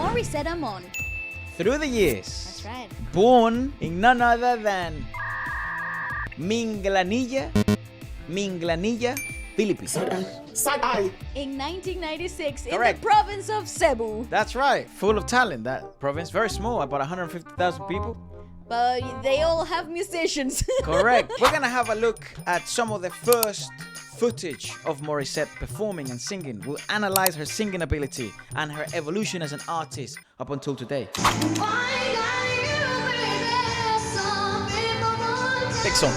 Morissette Amon. Through the years. That's right. Born in none other than Minglanilla, Philippines. Side-eye. In 1996, Correct. in the province of Cebu. That's right. Full of talent, that province. Very small, about 150,000 people. But they all have musicians. Correct. We're going to have a look at some of the first footage of Morissette performing and singing. We'll analyze her singing ability and her evolution as an artist up until today. Big song.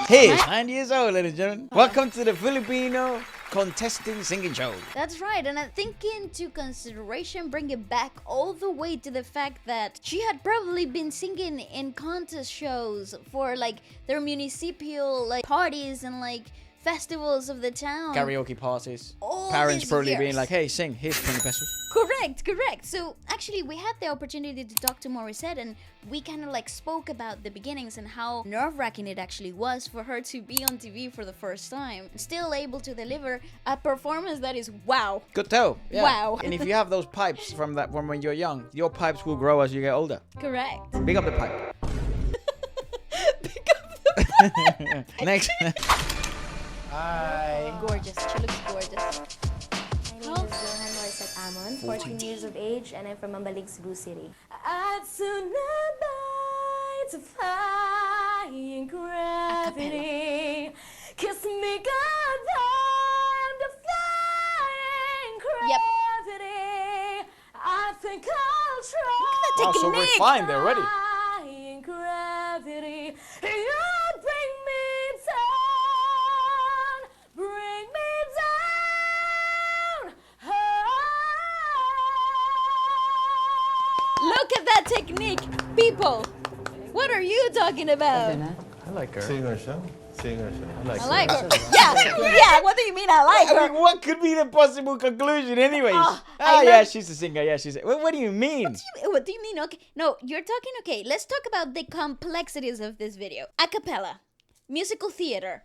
Hey, 9 years old, ladies and gentlemen. Welcome to the Filipino contesting singing show. That's right, and I think into consideration, bring it back all the way to the fact that she had probably been singing in contest shows for like their municipal like parties and like festivals of the town. Karaoke parties. All Parents these probably years. being like, hey, sing, here's 20 pesos. Correct. So actually we had the opportunity to talk to Morissette and we kind of like spoke about the beginnings and how nerve-wracking it actually was for her to be on TV for the first time. Still able to deliver a performance that is wow. Good tell. Yeah. Wow. And if you have those pipes from when you're young, your pipes will grow as you get older. Correct. Big up the pipe. Pick up the Next. Hi. Gorgeous. She looks gorgeous. My name is Philippines Morissette Amon, 14 years of age, and I'm from Mambalig, Cebu City. I'd sooner die to flying gravity. Kiss me goodbye, the flying gravity. I think I'll try. Oh, so refined already. Flying gravity. You bring me down, bring me down. Look at that technique, people. What are you talking about? I like her. Singer siya. I like her. Yeah. What do you mean I like I her? mean, what could be the possible conclusion anyways? I Yeah, love- she's a singer. Yeah, she's a... What do you mean? What do you mean? Okay, no, you're talking. Okay, let's talk about the complexities of this video. A cappella, musical theater,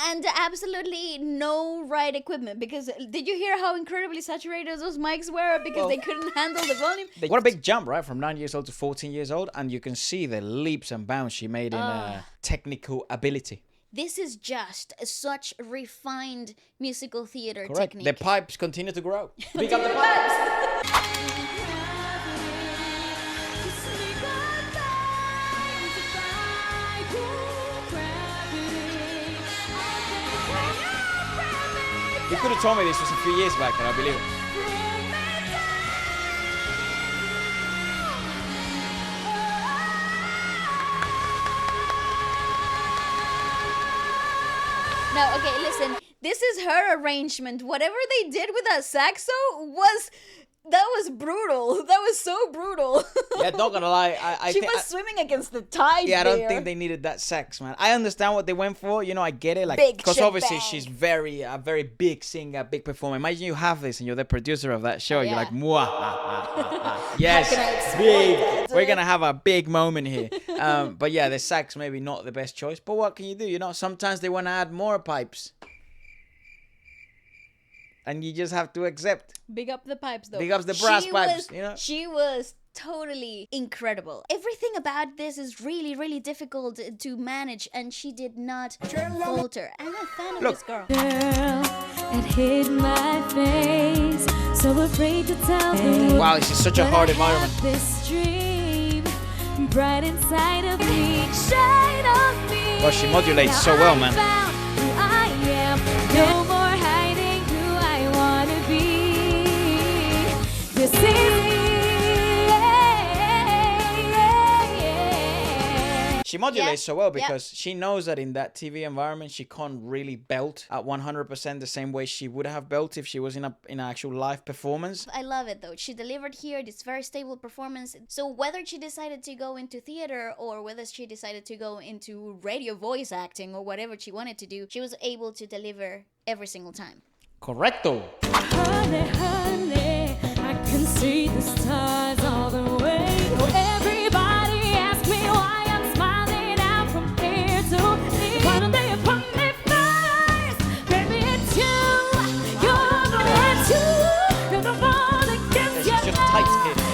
and absolutely no right equipment. Because did you hear how incredibly saturated those mics were? Because they couldn't handle the volume. What a big jump, right? From 9 years old to 14 years old. And you can see the leaps and bounds she made in technical ability. This is just such refined musical theater Correct. technique. The pipes continue to grow. Big up the pipes. You could have told me this was a few years back, and I believe it. Now, okay, listen. This is her arrangement. Whatever they did with that saxo was brutal. That was so brutal. Yeah, not gonna lie. She was swimming against the tide. Yeah, I don't there. think they needed that sax, man. I understand what they went for. You know, I get it. Like, Big because obviously shebang. she's a very big singer, big performer. Imagine you have this and you're the producer of that show. You're yeah. like, mwah, ah, ah, ah. Yes, can I exploit big. it? We're gonna have a big moment here. But yeah, the sax maybe not the best choice. But what can you do? You know, sometimes they want to add more pipes, and you just have to accept. Big up the pipes, though. Big ups the brass She pipes, was- you know? She was totally incredible. Everything about this is really, really difficult to manage, and she did not falter. I'm a fan of Look. this girl. Girl, it hit my face. So afraid to tell the world. Wow, this is such a hard environment. This dream bright inside of me, shine on me. Well, she modulates Now so well, I man. found who I am. No more hiding who I wanna be. This is me. She modulates Yeah, so well yeah. because she knows that in that TV environment she can't really belt at 100% the same way she would have belt if she was in an actual live performance. I love it though. She delivered here this very stable performance. So whether she decided to go into theater or whether she decided to go into radio voice acting or whatever she wanted to do, she was able to deliver every single time. Correcto. Honey, honey, I can see the stars all the way.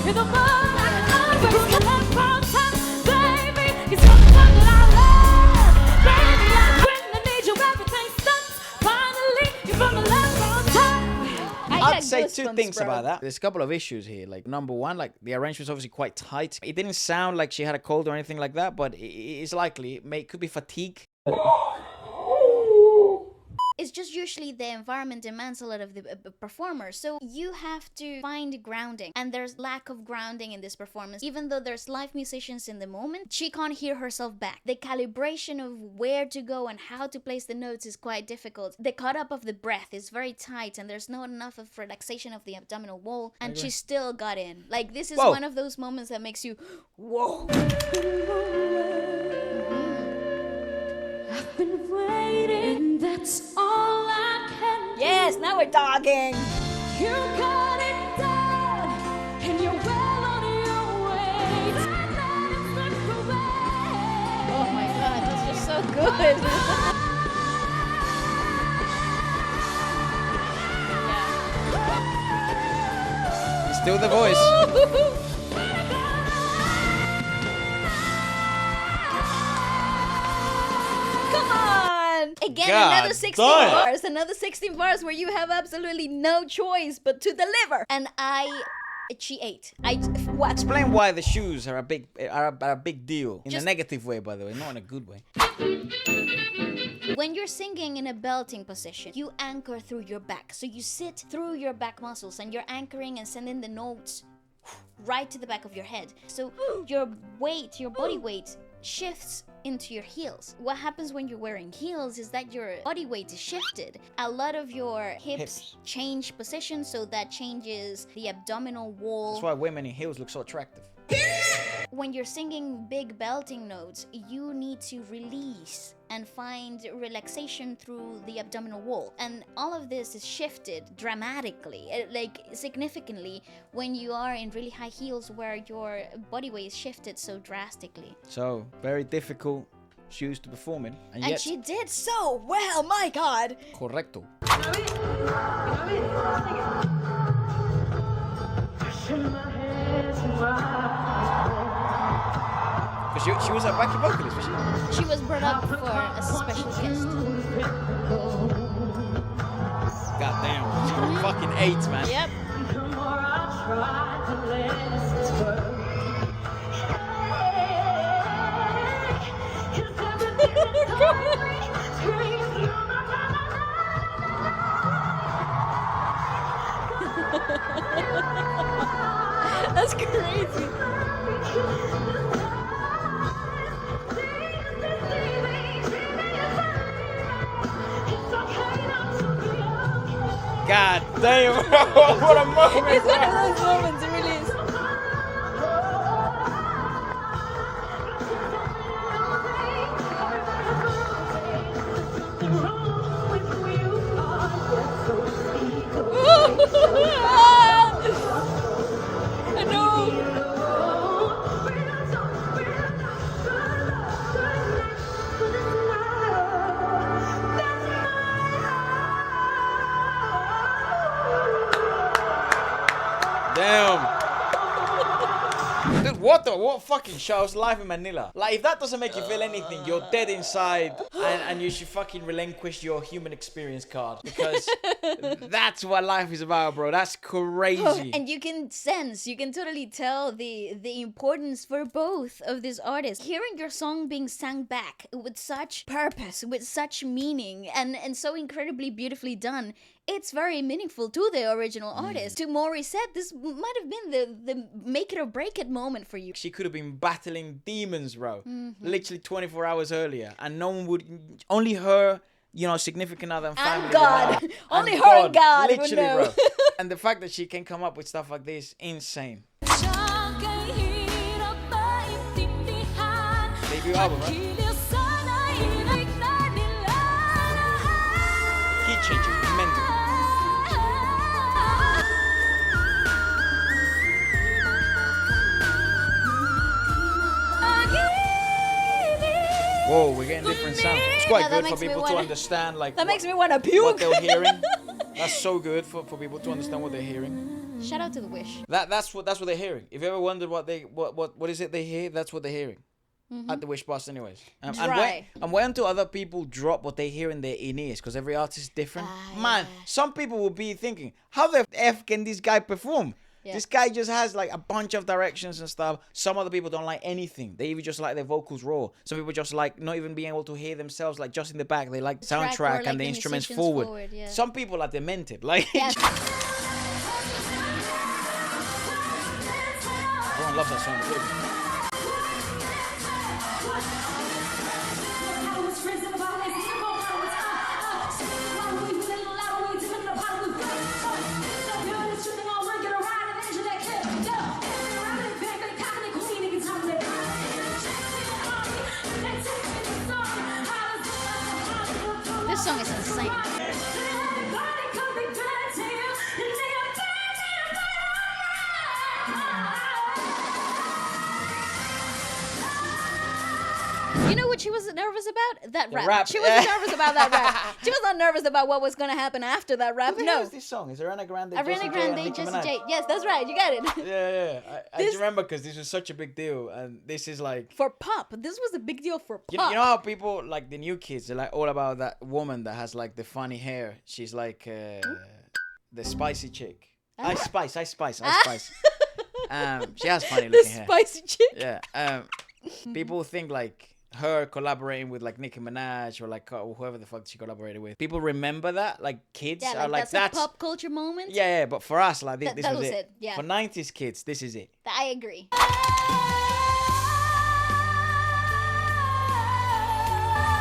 You're the one I always kept on time, baby. It's something that I love, baby. When I need you, everything stops. Finally, you're from the left on time. I I'd got say two goosebumps, things bro. about that. There's a couple of issues here. Like, number one, like, the arrangement's obviously quite tight. It didn't sound like she had a cold or anything like that, but it's likely. It could be fatigue. It's just usually the environment demands a lot of the performer, so you have to find grounding, and there's lack of grounding in this performance. Even though there's live musicians in the moment, she can't hear herself back. The calibration of where to go and how to place the notes is quite difficult. The cut-up of the breath is very tight, and there's not enough of relaxation of the abdominal wall, and she still got in. Like, this is Whoa. one of those moments that makes you, whoa. I've been waiting, that's all I can do. Yes, now we're talking. You got it done, and you're well on your way. Time that slipped away. Oh my god, this is so good. Still the voice. Come on! Again, God another 16 damn. bars. Another 16 bars where you have absolutely no choice but to deliver. And she ate. What? Explain why the shoes are a big deal. In Just- a negative way, by the way, not in a good way. When you're singing in a belting position, you anchor through your back. So you sit through your back muscles and you're anchoring and sending the notes right to the back of your head. So your weight, your body weight, shifts into your heels. What happens when you're wearing heels is that your body weight is shifted. A lot of your hips change position, so that changes the abdominal wall. That's why women in heels look so attractive. When you're singing big belting notes, you need to release and find relaxation through the abdominal wall. And all of this is shifted dramatically, like significantly, when you are in really high heels where your body weight is shifted so drastically. So, very difficult shoes to perform in. And And yet, she did so well, my god! correcto. Because she was a backing vocalist, was she? She was brought up for as a special guest. God damn, she got fucking AIDS, man. Yep. That's crazy. God damn, what a moment. It's one of those moments, it really is. I know. Damn. Dude, what fucking show? I was live in Manila. Like, if that doesn't make you feel anything, you're dead inside, and you should fucking relinquish your human experience card, because that's what life is about, bro. That's crazy. And you can totally tell the importance for both of these artists. Hearing your song being sung back with such purpose, with such meaning, and so incredibly beautifully done, it's very meaningful to the original artist. To Morissette, this might have been the make it or break it moment for you. She could have been battling demons, bro. Literally 24 hours earlier, and no one would. Only her, you know, significant other and family. And God. would know. Only her and God would Literally, know. bro. And the fact that she can come up with stuff like this, insane. Debut album, right? Key changes, mental. Whoa, we're getting different sounds. It's quite Yeah, that good for makes me people to wanna- understand, like, That makes me want to puke. what they're hearing. That's so good for people to understand what they're hearing. Shout out to the Wish. That's what they're hearing. If you ever wondered what is it they hear, that's what they're hearing. At the Wish bus, anyways. Dry. And when do other people drop what they hear in their ears? Because every artist is different. Man, some people will be thinking, how the F can this guy perform? Yeah. This guy just has like a bunch of directions and stuff. Some other people don't like anything. They even just like their vocals raw. Some people just like not even being able to hear themselves, like just in the back. They like the soundtrack and like the instruments forward. Yeah. Some people are demented. Like everyone loves that song. This song is insane. You know what she was nervous about? That rap. She wasn't nervous about that rap. She was not nervous about what was going to happen after that rap. Who is this song? Is Ariana Grande? Ariana Grande, Jessie J. Yes, that's right. You got it. Yeah. I just remember because this was such a big deal, and this is like for pop. This was a big deal for pop. You know how people like the new kids? They're like all about that woman that has like the funny hair. She's like the spicy chick. Ice Spice. She has funny looking hair. The spicy chick. Yeah. People think like her collaborating with like Nicki Minaj or like whoever the fuck she collaborated with. People remember that, like kids are like that's a pop culture moment. Yeah. But for us, like this was it. Yeah. For 90s kids, this is it. I agree.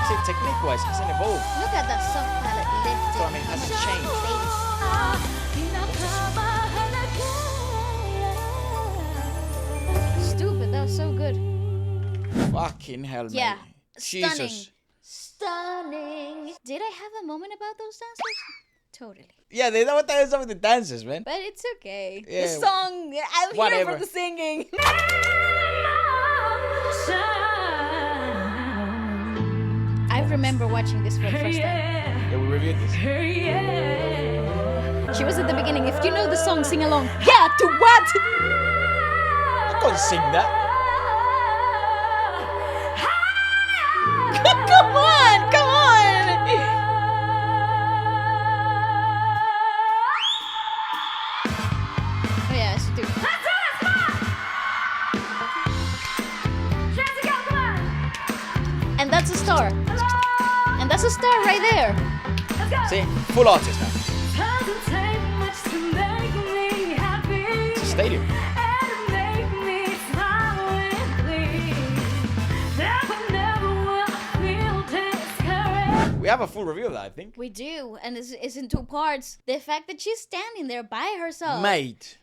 See, technique-wise, it's an evolved. Look at that soft palette lifted. So I mean, that's a change. Stupid. That was so good. Fucking hell, man. Yeah. Jesus. Stunning. Did I have a moment about those dancers? Totally. Yeah, they know what the hell's up with the dancers, man. But it's okay. Yeah. The song, I'm here for the singing. I remember watching this for the first time. Yeah, we reviewed this. She was at the beginning. If you know the song, sing along. Yeah, to what? I can't sing that. Come on, come on. Oh yeah, I should do. And that's a star. And that's a star right there. See, full artist now. It's a stadium. We have a full review of that, I think. We do, and it's in two parts. The fact that she's standing there by herself. Mate.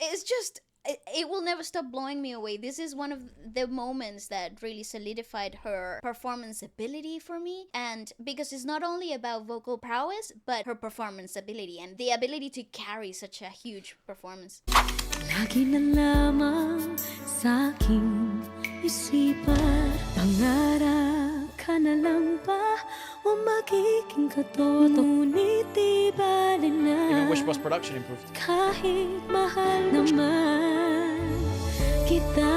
It's just, it will never stop blowing me away. This is one of the moments that really solidified her performance ability for me. And because it's not only about vocal prowess, but her performance ability and the ability to carry such a huge performance. Lagi na lamang sa aking isipan, pangarap ka na lang ba o magiging katoto? Ngunit di bali na Even Wish Bus production improved. kahit mahal naman kita.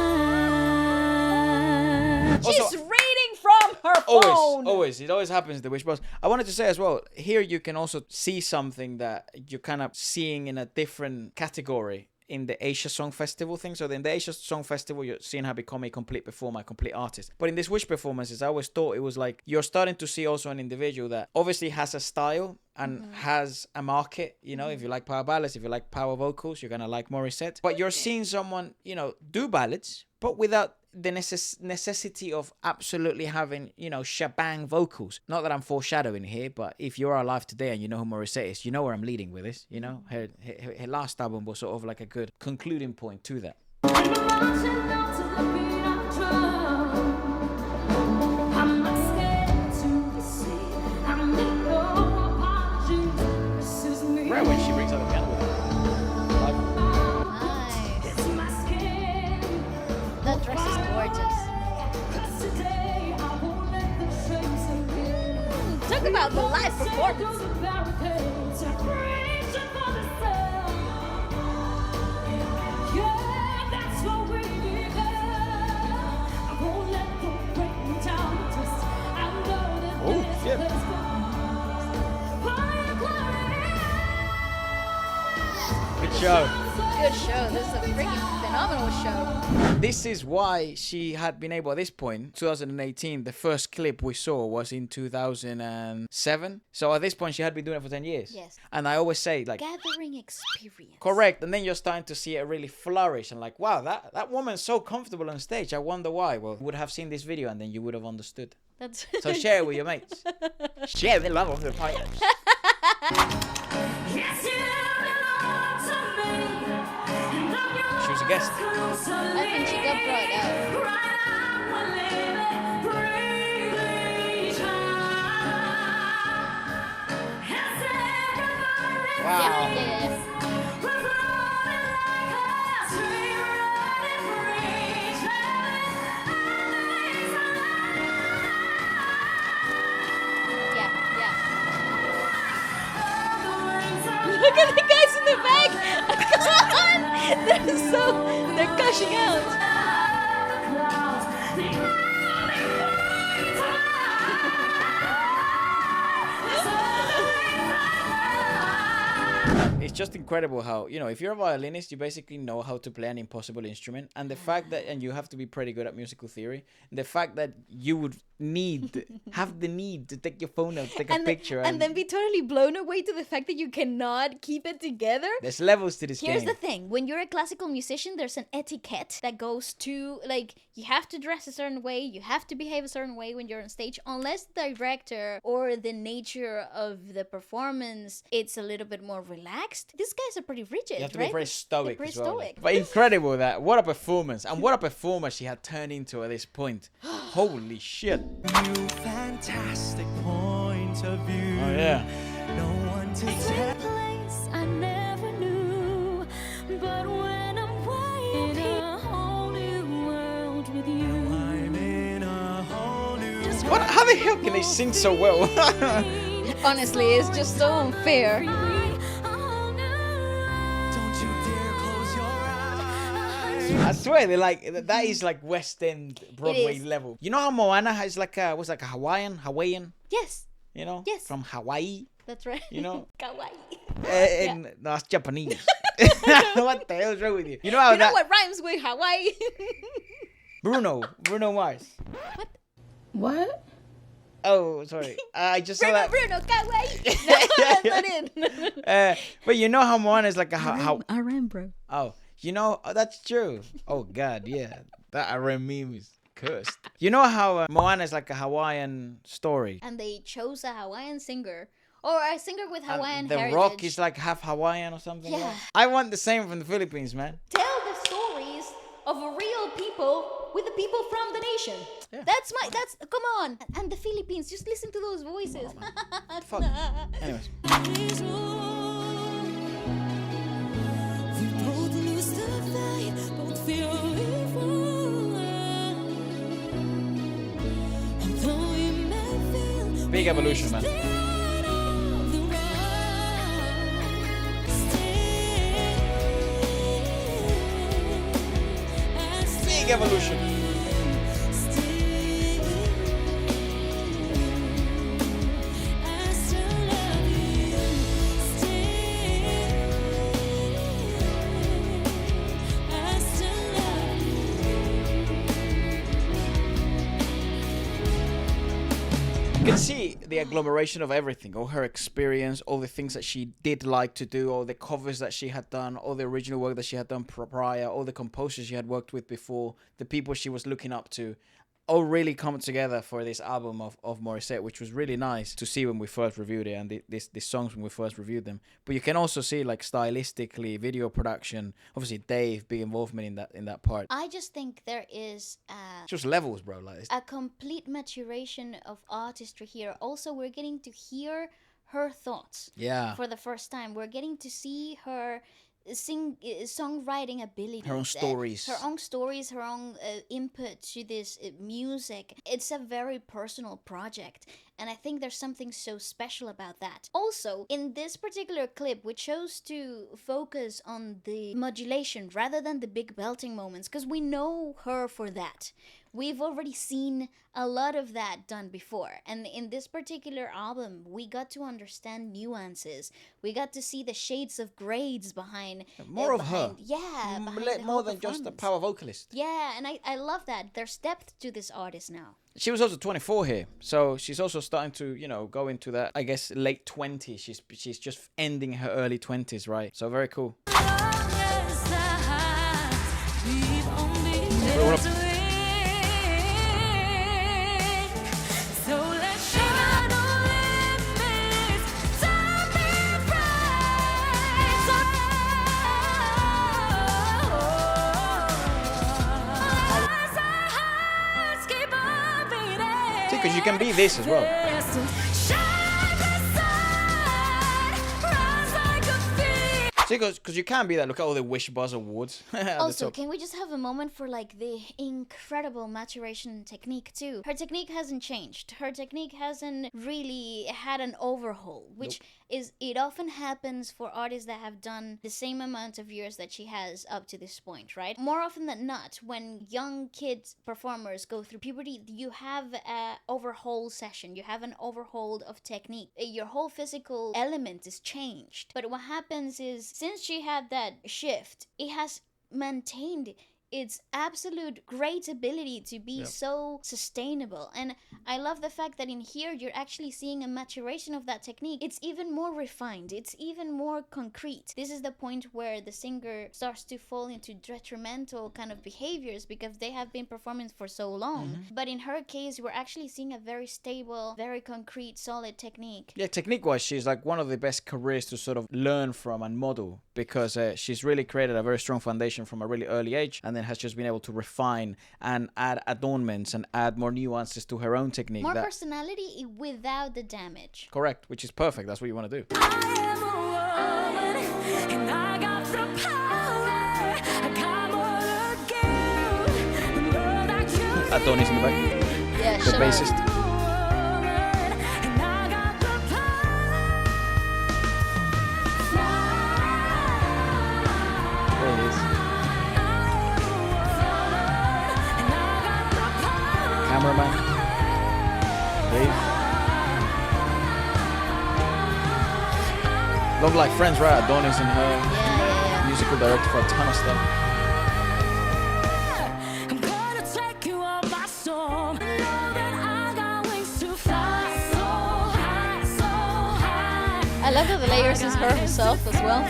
She's reading from her phone. Always. It always happens at the Wish Bus. I wanted to say as well, here you can also see something that you're kind of seeing in a different category in the Asia Song Festival thing. So in the Asia Song Festival, you're seeing her become a complete performer, a complete artist. But in this Wish performances, I always thought it was like, you're starting to see also an individual that obviously has a style and has a market. You know, if you like power ballads, if you like power vocals, you're going to like Morissette. But you're seeing someone, you know, do ballads, but without the necessity of absolutely having, you know, shebang vocals. Not that I'm foreshadowing here, but if you're alive today and you know who Morissette is, you know where I'm leading with this. You know, her last album was sort of like a good concluding point to that. Rare when she brings out the piano with her. That dress is gorgeous. Talk about the live performance. good show. This is a freaking phenomenal show. This is why she had been able, at this point, 2018, the first clip we saw was in 2007. So at this point, she had been doing it for 10 years. Yes. And I always say, like, Gathering experience. correct. And then you're starting to see it really flourish. And like, wow, that woman's so comfortable on stage. I wonder why. Well, you would have seen this video and then you would have understood. That's So share it with your mates. Share the love of the podcast. She was a guest. I think she got brought out. Wow. Yeah. Look at the guys in the back! Come on! They're gushing out. It's just incredible how, if you're a violinist, you basically know how to play an impossible instrument. And the fact that, and you have to be pretty good at musical theory, and the fact that you would have the need to take your phone out, take a picture. And then be totally blown away to the fact that you cannot keep it together. There's levels to this Here's game. the thing. When you're a classical musician, there's an etiquette that goes to, like, you have to dress a certain way, you have to behave a certain way when you're on stage, unless the director or the nature of the performance, it's a little bit more relaxed. These guys are pretty rigid, You have to right? be very stoic They're pretty as well. stoic. But incredible that. What a performance. And what a performer she had turned into at this point. Holy shit. Fantastic point of view. Oh, yeah. No one to tell. Place I never knew, but when I'm way in a whole new world with you, I'm in a whole new What? How the hell can they sing so well? Honestly, it's just so unfair. Don't you dare close your eyes. I swear, they're like, that is like West End Broadway is. level. You know how Moana has like a Hawaiian? Yes, Yes. From Hawaii, that's right. you know? Kawaii. No, that's Japanese. What the hell is wrong with you? You know how You know that what rhymes with Hawaii? Bruno Mars. What? Oh, sorry. I just saw that. Bruno, Kawaii. No, that's not it. But you know how Moana is like a how? RM, bro. Oh, that's true. Oh God, yeah. That RM meme is cursed. You know how Moana is like a Hawaiian story. And they chose a Hawaiian singer. Or a singer with And Hawaiian the heritage. Rock is like half Hawaiian or something. Yeah. Like that. I want the same from the Philippines, man. Tell the stories of real people with the people from the nation. Yeah. That's come on. And the Philippines, just listen to those voices. Fuck. Anyways. we both lose the fight, both feel evil. Although you may feel Big evolution, man. Big evolution. You can see the agglomeration of everything, all her experience, all the things that she did like to do, all the covers that she had done, all the original work that she had done prior, all the composers she had worked with before, the people she was looking up to, all really come together for this album of Morissette, which was really nice to see when we first reviewed it, and these songs when we first reviewed them. But you can also see, like, stylistically, video production, obviously Dave, big involvement in that part. I just think there is Just levels, bro. Like, a complete maturation of artistry here. Also, we're getting to hear her thoughts yeah. for the first time. We're getting to see her songwriting abilities, Her own stories. her own input to this music. It's a very personal project, And I think there's something so special about that. Also, in this particular clip, we chose to focus on the modulation rather than the big belting moments, because we know her for that. We've already seen a lot of that done before. And in this particular album, we got to understand nuances. We got to see the shades of grades behind. More of her. Yeah. More than just a power vocalist. Yeah, and I love that. There's depth to this artist now. She was also 24 here, so she's also starting to, go into that, I guess, late 20s. She's just ending her early 20s, right? So very cool. Because you can be this as well. See, because you can be that. Look at all the Wish Buzz awards. Also, can we just have a moment for like the incredible maturation technique too? Her technique hasn't changed. Her technique hasn't really had an overhaul, which is, it often happens for artists that have done the same amount of years that she has up to this point, right? More often than not, when young kids performers go through puberty, you have an overhaul session. You have an overhaul of technique. Your whole physical element is changed. But what happens is, since she had that shift, it has maintained its absolute great ability to be so sustainable. And I love the fact that in here you're actually seeing a maturation of that technique. It's even more refined, it's even more concrete. This is the point where the singer starts to fall into detrimental kind of behaviors because they have been performing for so long. But in her case, we're actually seeing a very stable, very concrete, solid technique. Yeah, technique-wise, she's like one of the best careers to sort of learn from and model, because she's really created a very strong foundation from a really early age, and then has just been able to refine and add adornments and add more nuances to her own technique. More personality without the damage. Correct, which is perfect. That's what you want to do. Adonis in the back. Yeah, the bassist. Cameraman, Dave. Look like friends, right? Adonis and her. Musical director for a ton of stuff. I love that the layers is her herself as well.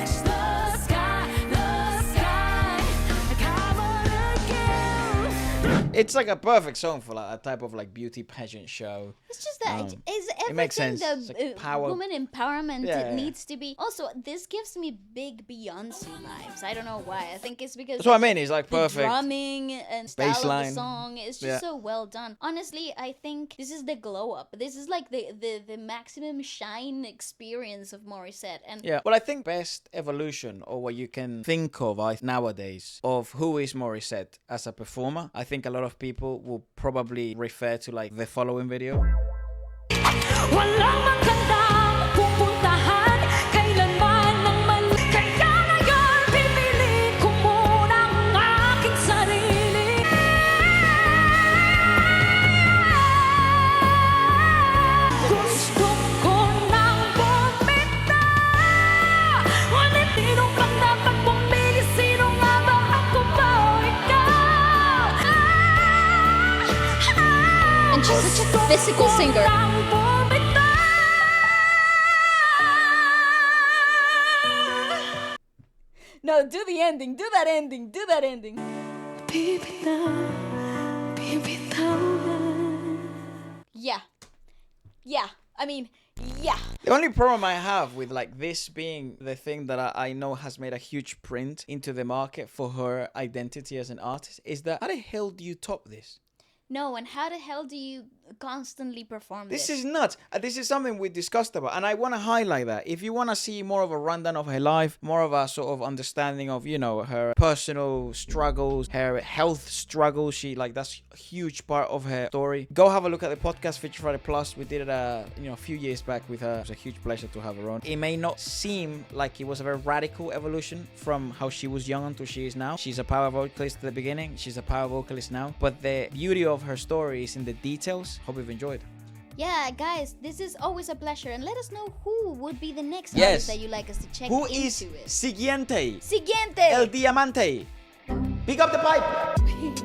It's like a perfect song for like a type of like beauty pageant show. It's just that it's everything it makes sense. the Like power. woman empowerment needs to be. Also, this gives me big Beyonce vibes. I don't know why. I think it's because that's what I mean. It's like the perfect drumming and style baseline of the song is just so well done. Honestly, I think this is the glow up. This is like the maximum shine experience of Morissette. And well, I think best evolution, or what you can think of nowadays, of who is Morissette as a performer. I think a lot of people will probably refer to like the following video. Walang magandang pupuntahan kailanman ng mali. Kaya ngayon pipili ko muna ang aking sarili. Gusto ko nang bumitaw. Ngunit sino kang dapat pumili? Sino nga ba ako ba o ikaw? and she's such a physical singer. No, do the ending. Do that ending. Do that ending. Yeah. Yeah. I mean, yeah. The only problem I have with like this being the thing that I know has made a huge print into the market for her identity as an artist is that how the hell do you top this? No, and how the hell do you constantly perform this? This is nuts. This is something we discussed about, and I want to highlight that. If you want to see more of a rundown of her life, more of a sort of understanding of, her personal struggles, her health struggles, that's a huge part of her story. Go have a look at the podcast Feature Friday Plus. We did it a few years back with her. It was a huge pleasure to have her on. It may not seem like it was a very radical evolution from how she was young until she is now. She's a power vocalist at the beginning. She's a power vocalist now. But the beauty of her story is in the details. Hope you've enjoyed. Yeah, guys, this is always a pleasure. And let us know who would be the next Yes. artist that you like us to check Who into is it. Siguiente? Siguiente! El Diamante. Pick up the pipe.